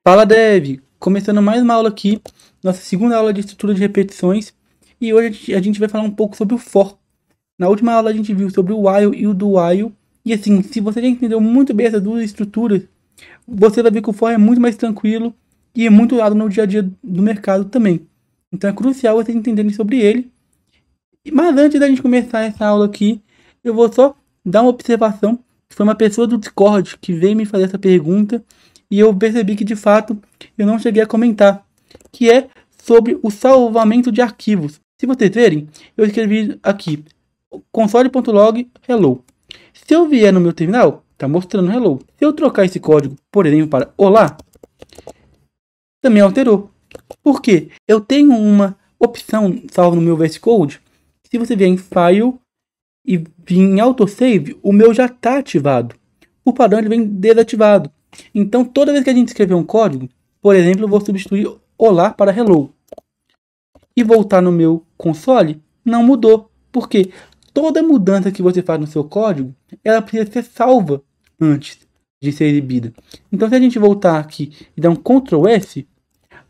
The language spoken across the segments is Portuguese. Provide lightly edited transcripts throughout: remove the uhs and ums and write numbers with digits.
Fala Dev, começando mais uma aula aqui, nossa segunda aula de estrutura de repetições, e hoje a gente vai falar um pouco sobre o for. Na última aula a gente viu sobre o while e o do while, e assim, se você já entendeu muito bem essas duas estruturas, você vai ver que o for é muito mais tranquilo e é muito usado no dia a dia do mercado também. Então é crucial vocês entenderem sobre ele. Mas antes da gente começar essa aula aqui, eu vou só dar uma observação, que foi uma pessoa do Discord que veio me fazer essa pergunta, e eu percebi que de fato eu não cheguei a comentar, que é sobre o salvamento de arquivos. Se vocês verem, eu escrevi aqui console.log hello. Se eu vier no meu terminal, tá mostrando hello. Se eu trocar esse código, por exemplo, para olá, também alterou. Por quê? Eu tenho uma opção salva no meu VS Code. Se você vier em File e vir em Autosave, o meu já está ativado. Por padrão, ele vem desativado. Então, toda vez que a gente escrever um código, por exemplo, eu vou substituir olá para hello. E voltar no meu console, não mudou. Por quê? Toda mudança que você faz no seu código, ela precisa ser salva antes de ser exibida. Então, se a gente voltar aqui e dar um Ctrl S,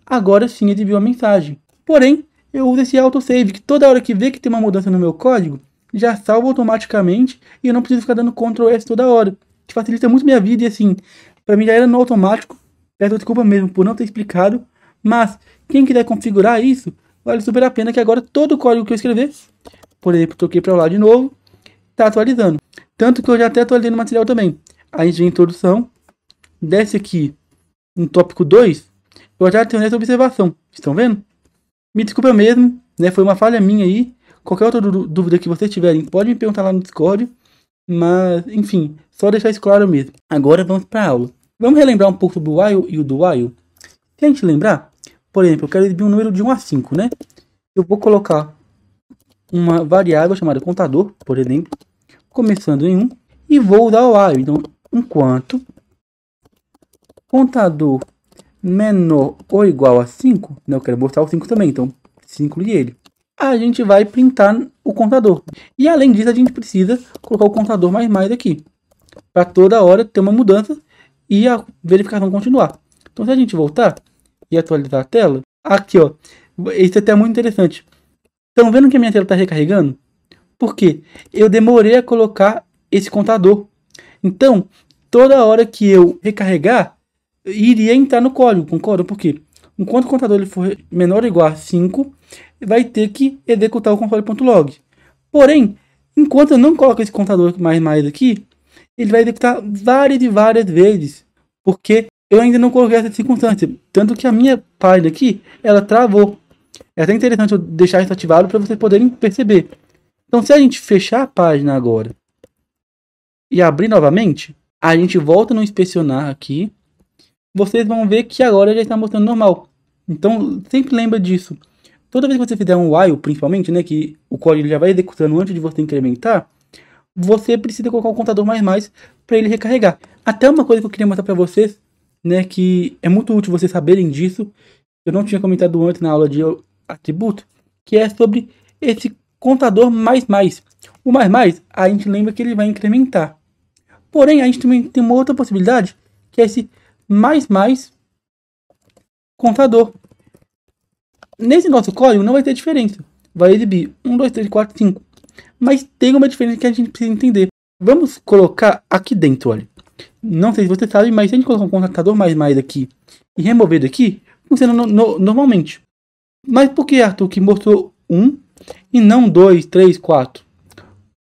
agora sim exibiu a mensagem. Porém, eu uso esse autosave, que toda hora que vê que tem uma mudança no meu código, já salva automaticamente e eu não preciso ficar dando Ctrl S toda hora. Que facilita muito minha vida e assim, para mim já era no automático. Peço desculpa mesmo por não ter explicado, mas quem quiser configurar isso, vale super a pena que agora todo o código que eu escrever, por exemplo, toquei para lá de novo, está atualizando. Tanto que eu já até atualizei no material também. Aí a gente vem em introdução, desce aqui no tópico 2, eu já tenho essa observação. Estão vendo? Me desculpa mesmo, né? Foi uma falha minha aí. Qualquer outra dúvida que vocês tiverem, pode me perguntar lá no Discord. Mas, enfim, só deixar isso claro mesmo. Agora vamos para a aula. Vamos relembrar um pouco sobre o while e o do while? Se a gente lembrar, por exemplo, eu quero exibir um número de 1 a 5, né? Eu vou colocar uma variável chamada contador, por exemplo, começando em 1, e vou usar o while. Então, enquanto contador menor ou igual a 5, né? Eu quero mostrar o 5 também, então preciso incluir ele. A gente vai printar o contador. E além disso, a gente precisa colocar o contador mais aqui, para toda hora ter uma mudança e a verificação continuar. Então, se a gente voltar e atualizar a tela, aqui ó, isso até é muito interessante. Estão vendo que a minha tela está recarregando? Por quê? Eu demorei a colocar esse contador. Então, toda hora que eu recarregar, iria entrar no código, concorda? Por quê? Enquanto o contador ele for menor ou igual a 5, vai ter que executar o console.log. Porém, enquanto eu não coloco esse contador mais aqui, ele vai executar várias e várias vezes, porque eu ainda não coloquei essa circunstância. Tanto que a minha página aqui, ela travou. É até interessante eu deixar isso ativado para vocês poderem perceber. Então, se a gente fechar a página agora e abrir novamente, a gente volta no inspecionar aqui. Vocês vão ver que agora já está mostrando normal. Então, sempre lembra disso. Toda vez que você fizer um while, principalmente, né, que o código já vai executando antes de você incrementar, você precisa colocar o contador mais para ele recarregar. Até uma coisa que eu queria mostrar para vocês, né, que é muito útil vocês saberem disso, eu não tinha comentado antes na aula de atributo, que é sobre esse contador mais. O mais, a gente lembra que ele vai incrementar. Porém, a gente também tem uma outra possibilidade, que é esse mais contador. Nesse nosso código não vai ter diferença. Vai exibir 1, 2, 3, 4, 5. Mas tem uma diferença que a gente precisa entender. Vamos colocar aqui dentro, olha. Não sei se você sabe, mas se a gente colocar um contador mais aqui e remover daqui, funciona normalmente. Mas por que, Arthur, que mostrou 1 e não 2, 3, 4?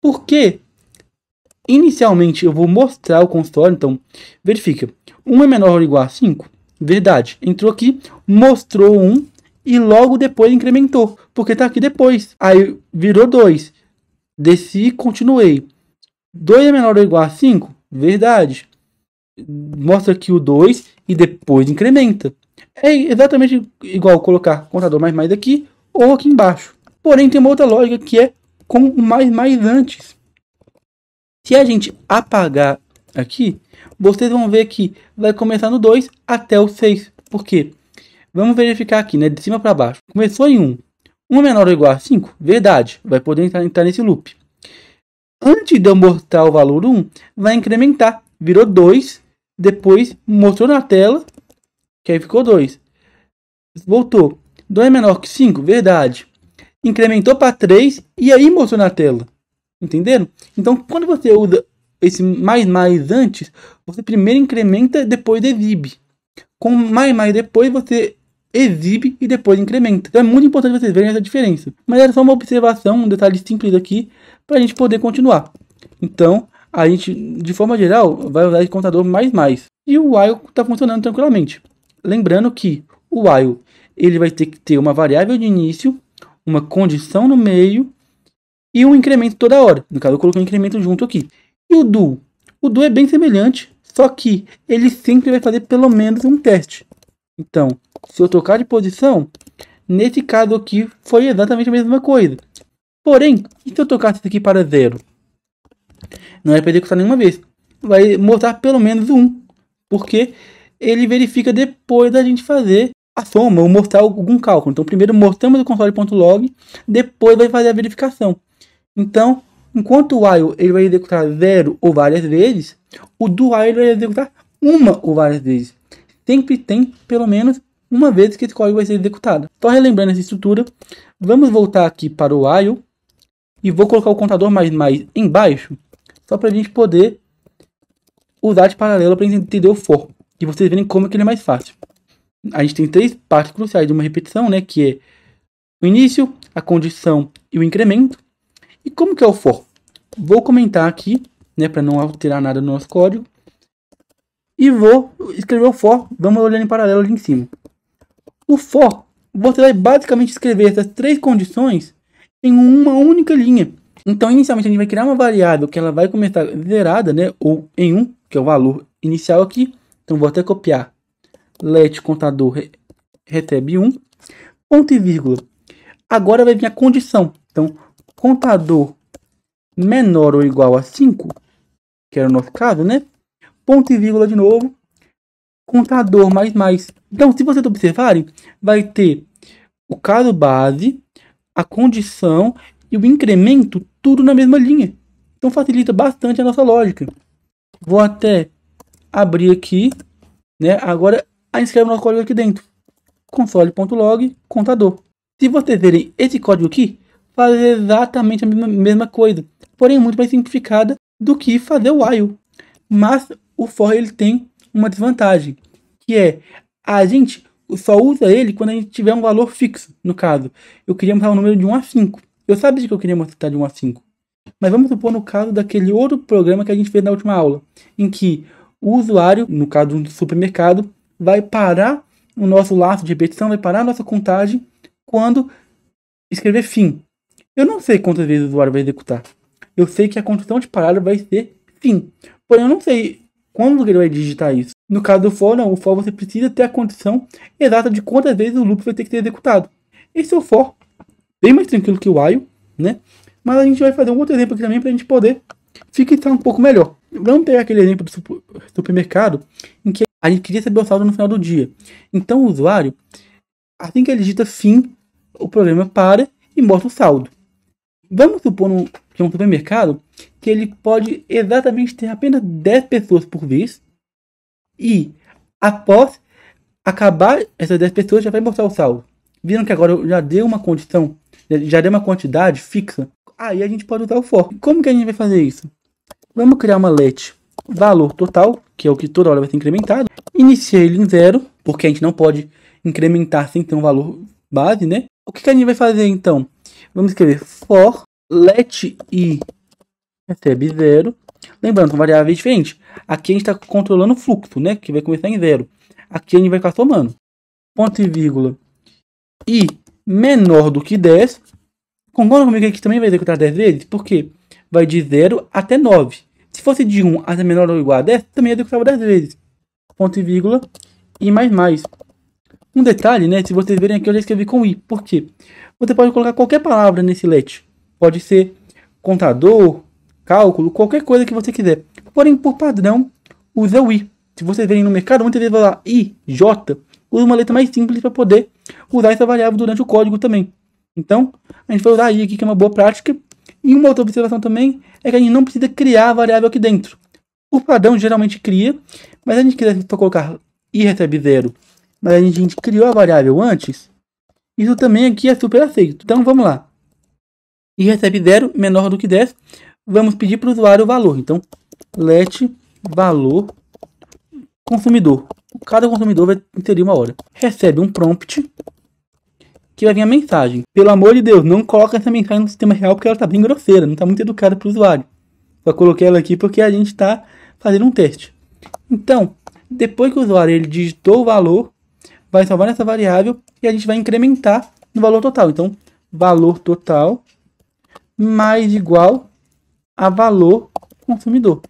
Porque inicialmente eu vou mostrar o console, então verifica. 1 é menor ou igual a 5? Verdade. Entrou aqui, mostrou 1 e logo depois incrementou, porque está aqui depois. Aí virou 2. Desci e continuei. 2 é menor ou igual a 5? Verdade. Mostra aqui o 2 e depois incrementa. É exatamente igual colocar contador mais aqui ou aqui embaixo. Porém, tem uma outra lógica que é com o mais antes. Se a gente apagar aqui, vocês vão ver que vai começar no 2 até o 6. Por quê? Vamos verificar aqui, né? De cima para baixo. Começou em 1. 1 é menor ou igual a 5? Verdade. Vai poder entrar nesse loop. Antes de eu mostrar o valor 1, vai incrementar. Virou 2. Depois mostrou na tela que aí ficou 2. Voltou. 2 é menor que 5, verdade. Incrementou para 3 e aí mostrou na tela. Entenderam? Então, quando você usa esse mais antes, você primeiro incrementa, depois exibe. Com mais depois, você exibe e depois incrementa. Então, é muito importante vocês verem essa diferença. Mas era só uma observação, um detalhe simples aqui, para a gente poder continuar. Então, a gente, de forma geral, vai usar esse contador mais. E o while está funcionando tranquilamente. Lembrando que o while ele vai ter que ter uma variável de início, uma condição no meio e um incremento toda hora. No caso, eu coloquei um incremento junto aqui. E o do? O do é bem semelhante, só que ele sempre vai fazer pelo menos um teste. Então, se eu trocar de posição, nesse caso aqui foi exatamente a mesma coisa. Porém, e se eu trocasse isso aqui para 0? Não é para executar nenhuma vez. Vai mostrar pelo menos 1. Porque ele verifica depois da gente fazer a soma ou mostrar algum cálculo. Então, primeiro mostramos o console.log, depois vai fazer a verificação. Então, enquanto o while ele vai executar 0 ou várias vezes, o do while ele vai executar uma ou várias vezes. Sempre tem pelo menos uma vez que esse código vai ser executado. Só relembrando essa estrutura, vamos voltar aqui para o while e vou colocar o contador mais embaixo, só para a gente poder usar de paralelo para entender o for. E vocês verem como que ele é mais fácil. A gente tem 3 partes cruciais de uma repetição, né? Que é o início, a condição e o incremento. E como que é o for? Vou comentar aqui, né? Para não alterar nada no nosso código. E vou escrever o for. Vamos olhar em paralelo ali em cima. O for, você vai basicamente escrever essas 3 condições em uma única linha. Então, inicialmente, a gente vai criar uma variável que ela vai começar zerada, né? Ou em 1, que é o valor inicial aqui. Então, vou até copiar. Let contador recebe 1. Ponto e vírgula. Agora vai vir a condição. Então, contador menor ou igual a 5, que era o nosso caso, né? Ponto e vírgula de novo. Contador mais. Então, se vocês observarem, vai ter o caso base, a condição e o incremento, tudo na mesma linha. Então, facilita bastante a nossa lógica. Vou até abrir aqui, né? Agora, a gente escreve o nosso código aqui dentro. Console.log, contador. Se vocês verem esse código aqui, faz exatamente a mesma coisa. Porém, muito mais simplificada do que fazer o while. Mas o for ele tem uma desvantagem, que é a gente só usa ele quando a gente tiver um valor fixo. No caso, eu queria mostrar um número de 1 a 5. Eu sabia que eu queria mostrar de 1 a 5. Mas vamos supor no caso daquele outro programa que a gente fez na última aula, em que o usuário, no caso do supermercado, vai parar o nosso laço de repetição, vai parar a nossa contagem quando escrever fim. Eu não sei quantas vezes o usuário vai executar. Eu sei que a condição de parada vai ser fim. Porém, eu não sei quando ele vai digitar isso. No caso do for, não. O for você precisa ter a condição exata de quantas vezes o loop vai ter que ser executado. Esse é o for. Bem mais tranquilo que o while, né? Mas a gente vai fazer um outro exemplo aqui também para a gente poder fixar um pouco melhor. Vamos pegar aquele exemplo do supermercado em que a gente queria saber o saldo no final do dia. Então o usuário, assim que ele digita fim, o programa para e mostra o saldo. Vamos supor que é um supermercado que ele pode exatamente ter apenas 10 pessoas por vez. E após acabar essas 10 pessoas, já vai mostrar o saldo. Viram que agora eu já dei uma condição, já dei uma quantidade fixa. Aí a gente pode usar o for. Como que a gente vai fazer isso? Vamos criar uma let valor total, que é o que toda hora vai ser incrementado. Iniciar ele em 0, porque a gente não pode incrementar sem ter um valor base, né? O que a gente vai fazer então? Vamos escrever for let i recebe 0. Lembrando, são variáveis diferentes. Aqui a gente está controlando o fluxo, né? Que vai começar em 0. Aqui a gente vai ficar somando. Ponto e vírgula. I menor do que 10. Concorda comigo que aqui também vai executar 10 vezes? Porque vai de 0 até 9. Se fosse de 1 até menor ou igual a 10, também executava 10 vezes. Ponto e vírgula. I mais. Um detalhe, né? Se vocês verem aqui, eu já escrevi com I. Por quê? Você pode colocar qualquer palavra nesse let. Pode ser contador, cálculo, qualquer coisa que você quiser. Porém, por padrão, usa o I. Se vocês verem no mercado, muitas vezes vai lá I, J, usa uma letra mais simples para poder usar essa variável durante o código também. Então, a gente vai usar I aqui, que é uma boa prática. E uma outra observação também é que a gente não precisa criar a variável aqui dentro. O padrão geralmente cria, mas a gente quiser só colocar I recebe 0 mas a gente criou a variável antes, isso também aqui é super aceito. Então vamos lá. E recebe 0 menor do que 10. Vamos pedir para o usuário o valor. Então, let valor consumidor. Cada consumidor vai inserir uma hora. Recebe um prompt que vai vir a mensagem. Pelo amor de Deus, não coloca essa mensagem no sistema real porque ela está bem grosseira, não está muito educada para o usuário. Só coloquei ela aqui porque a gente está fazendo um teste. Então, depois que o usuário ele digitou o valor, vai salvar nessa variável e a gente vai incrementar no valor total. Então, valor total mais igual a valor consumidor.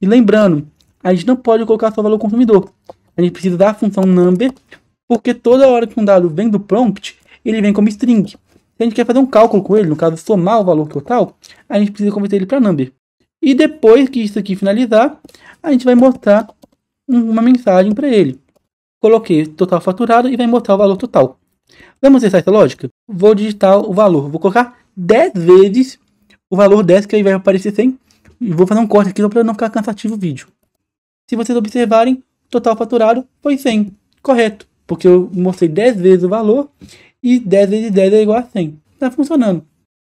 E lembrando, a gente não pode colocar só valor consumidor. A gente precisa da função number, porque toda hora que um dado vem do prompt, ele vem como string. Se a gente quer fazer um cálculo com ele, no caso somar o valor total, a gente precisa converter ele para number. E depois que isso aqui finalizar, a gente vai mostrar uma mensagem para ele. Coloquei total faturado e vai mostrar o valor total. Vamos testar essa lógica? Vou digitar o valor. Vou colocar 10 vezes o valor 10, que aí vai aparecer 100. E vou fazer um corte aqui para não ficar cansativo o vídeo. Se vocês observarem, total faturado foi 100. Correto. Porque eu mostrei 10 vezes o valor e 10 vezes 10 é igual a 100. Está funcionando.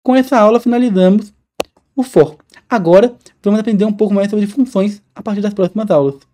Com essa aula finalizamos o for. Agora, vamos aprender um pouco mais sobre funções a partir das próximas aulas.